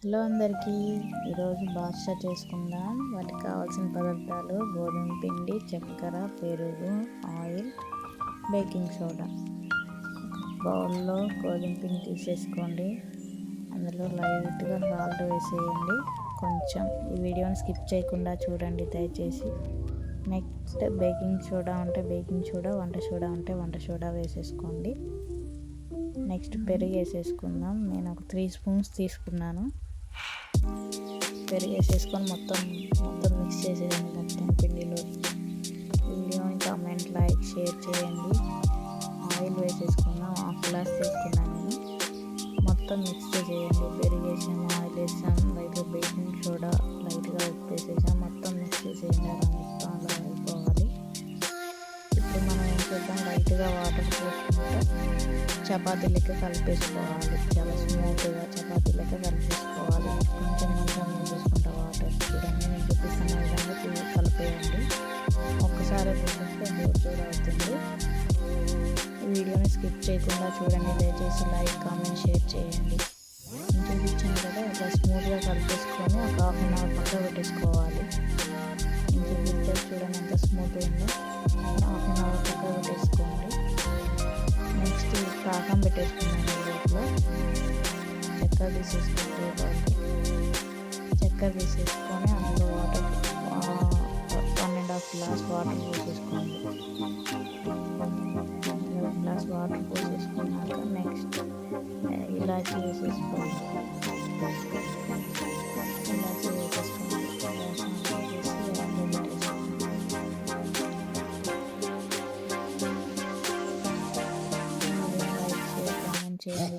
Hello అందరికీ, ఈరోజు బాదుషా చేసుకుందాం. వాటికి కావాల్సిన పదార్థాలు: గోధుమ పిండి, చక్కెర, పెరుగు, ఆయిల్, బేకింగ్ సోడా. బౌల్లో గోధుమ పిండి తీసేసుకోండి. అందులో లైట్గా సాల్ట్ వేసేయండి. కొంచెం ఈ వీడియోని స్కిప్ చేయకుండా చూడండి దయచేసి. నెక్స్ట్ బేకింగ్ సోడా ఉంటే బేకింగ్ సోడా, వంట సోడా ఉంటే వంట సోడా వేసేసుకోండి. నెక్స్ట్ పెరుగు వేసేసుకుందాం. నేను ఒక 3 స్పూన్స్ తీసుకున్నాను. పెరుగు వేసేసుకొని మొత్తం మిక్స్ చేసేయండి మొత్తం పిండిలో. వీడియోని కామెంట్, లైక్, షేర్ చేయండి. ఆయిల్ వేసేసుకుందాం. 1/2 గ్లాస్ తీసుకున్నాను నేను. మొత్తం మిక్స్ చేసేయండి. పెరుగు వేసాము, ఆయిల్ వేసాం, లైట్గా బేకింగ్ సోడా, లైట్గా ఉప్పు వేసేసాం. మొత్తం మిక్స్ చేసేయండి. అలా మొత్తం అలా అయిపోవాలి. ఇప్పుడు మనం ఏం చేద్దాం, లైట్గా వాటర్ పోసుకుంటే చపాతీ లెక్క కలిపేసుకోవాలి. చాలా స్మూత్గా చపాతీ లెక్క కలిపేసుకోవాలి. కొంచెం వేసేసుకుంటా వాటర్. చూడండి, నేను చూపిస్తున్న విధంగా కలిపేయండి. ఒక్కసారి వేసేస్తే జోరు అవుతుంది. ఈ వీడియోని స్కిప్ చేయకుండా చూడండి దయచేసి. లైక్, కామెంట్, షేర్ చేయండి. నేను చూపించాను కదా, ఇట్లా స్మూత్గా కలిపేసుకొని ఒక 1/2 అవర్ పక్క పెట్టేసుకోవాలి. నేను చూపించాను చూడండి ఎంత స్మూత్ ఉందో. 1/2 అవర్ పక్క పెట్టేసుకోండి. నెక్స్ట్ పాకం పెట్టేసుకున్నాను. వీటిలో చక్కెర తీసేసుకొని అందులో వాటర్ 1.5 గ్లాస్ వాటర్ పోసేసుకోండి. 1 గ్లాస్ వాటర్ పోసేసుకున్నాక నెక్స్ట్ ఇలాచీ వేసేసుకోండి. చేయాలి.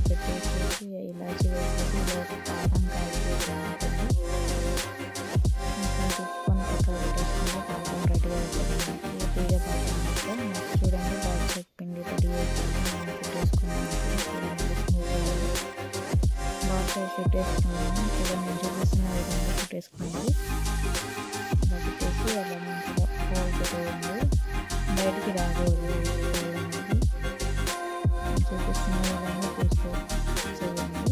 పెట్టేసి ఇలాచి వేసేసి పాకం కాయలు తిప్పుకొని పక్కన పెట్టేసుకుంటే పాకం రెడీ అవుతుంది. తీగ పాకం అంటే చూడండి, బాదుషా పిండి రెడీ అవుతుంది. మనం పెట్టేసుకున్నాము. బాదుషా పెట్టేసుకున్నాము. చూడండి, నేను చూపిస్తున్న విధంగా పెట్టేసుకోండి. అలా పెట్టేసి అలా మంచిగా హోల్ పెట్టేయండి. బయటికి రాకూడదు. చూపిస్తున్న విధంగా చేయండి.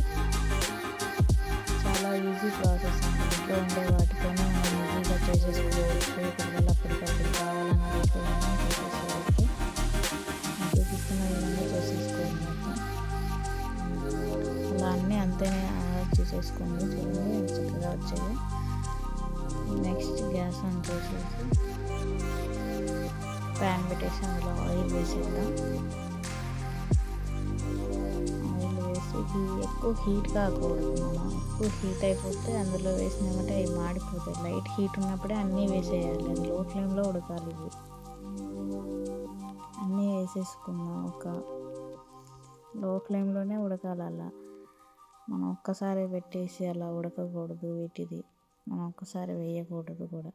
చాలా ఈజీ ప్రాసెస్ అండి. ఇంట్లో ఉండే వాటితోనే మనం ఈజీగా చేసేసుకోవచ్చు. పిల్లలు అప్పటికప్పుడు కావాలని అడుగుతున్నాను చేసేసుకోవచ్చు. చూపిస్తున్న విధంగా చేసేసుకోండి. అలా అన్నీ అంతేనే చేసేసుకోండి. చూడండి చక్కగా వచ్చాయి. నెక్స్ట్ గ్యాస్ ఆన్ చేసేసి ప్యాన్ పెట్టేసి అందులో ఆయిల్ వేసేద్దాం. ఎక్కువ హీట్ కాకూడదు. మనం ఎక్కువ హీట్ అయిపోతే అందులో వేసినామంటే అవి మాడిపోతాయి. లైట్ హీట్ ఉన్నప్పుడే అన్నీ వేసేయాలి. అది లో ఫ్లేమ్లో ఉడకాలి. ఇవి అన్నీ వేసేసుకున్నాం. ఒక లో ఫ్లేమ్లోనే ఉడకాలి. అలా మనం ఒక్కసారి పెట్టేసి అలా ఉడకకూడదు. వీటిది మనం ఒక్కసారి వేయకూడదు కూడా.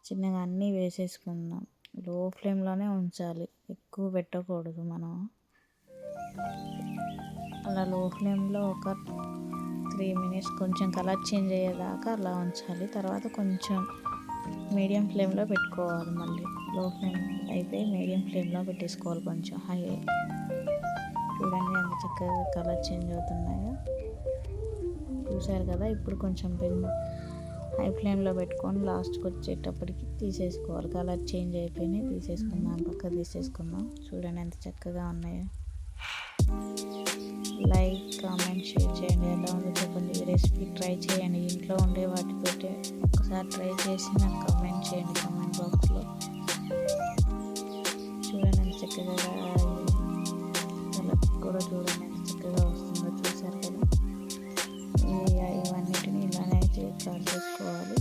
చిన్నగా అన్నీ వేసేసుకుందాం. లో ఫ్లేమ్లోనే ఉంచాలి, ఎక్కువ పెట్టకూడదు. మనం అలా లో ఫ్లేమ్లో ఒక 3 మినిట్స్ కొంచెం కలర్ చేంజ్ అయ్యేదాకా అలా ఉంచాలి. తర్వాత కొంచెం మీడియం ఫ్లేమ్లో పెట్టుకోవాలి. మళ్ళీ లో ఫ్లేమ్ అయిపోయి మీడియం ఫ్లేమ్లో పెట్టేసుకోవాలి. కొంచెం హై. చూడండి ఎంత చక్కగా కలర్ చేంజ్ అవుతున్నాయో చూసారు కదా. ఇప్పుడు కొంచెం హై ఫ్లేమ్లో పెట్టుకొని లాస్ట్కి వచ్చేటప్పటికి తీసేసుకోవాలి. కలర్ చేంజ్ అయిపోయినాయి, తీసేసుకుందాం. పక్క తీసేసుకుందాం. చూడండి ఎంత చక్కగా ఉన్నాయో. లైక్, కామెంట్, షేర్ చేయండి. ఎలా ఉందో చెప్పండి. ఈ రెసిపీ ట్రై చేయండి. ఇంట్లో ఉండే వాటితోటి ఒక్కసారి ట్రై చేసి నాకు కామెంట్ చేయండి కామెంట్ బాక్స్లో. చూడండి ఎంత చక్కగా కలర్ కూడా చూడండి ఎంత చక్కగా వస్తుందో. చూసారు కదా. ఇవన్నిటిని ఇలానే చాట్ చేసుకోవాలి.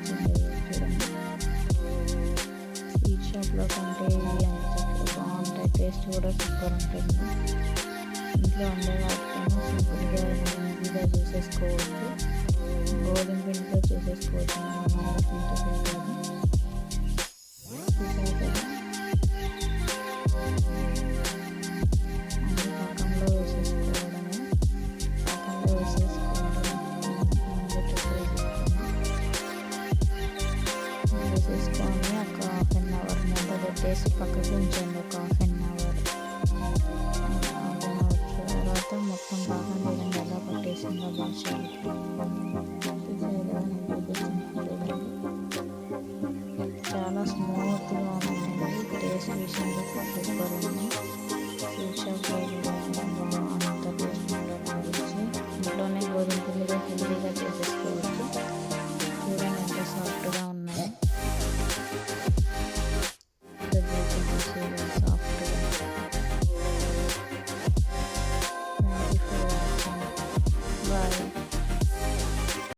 చూడండి, స్వీట్ షాప్లో కంటే బాగుంటాయి. టేస్ట్ కూడా సూపర్ ఉంటుంది. ఇంట్లో ఉండే వాటితో సింపుల్గా ఈజీగా చేసేసుకోవచ్చు. గోధుమ పిండితో చేసేసుకోవచ్చు. మనం చూసారు కదా. అన్ని పాకంలో వేసేసుకోవడమే. పాకంలో వేసేసుకొని ఒక 1/2 అవర్ మూత పెట్టేసి పక్కకు ఉంచండి. ఒక 1/2 అవర్ కాంబినేషన్ అయితే సూపర్ ఉంది.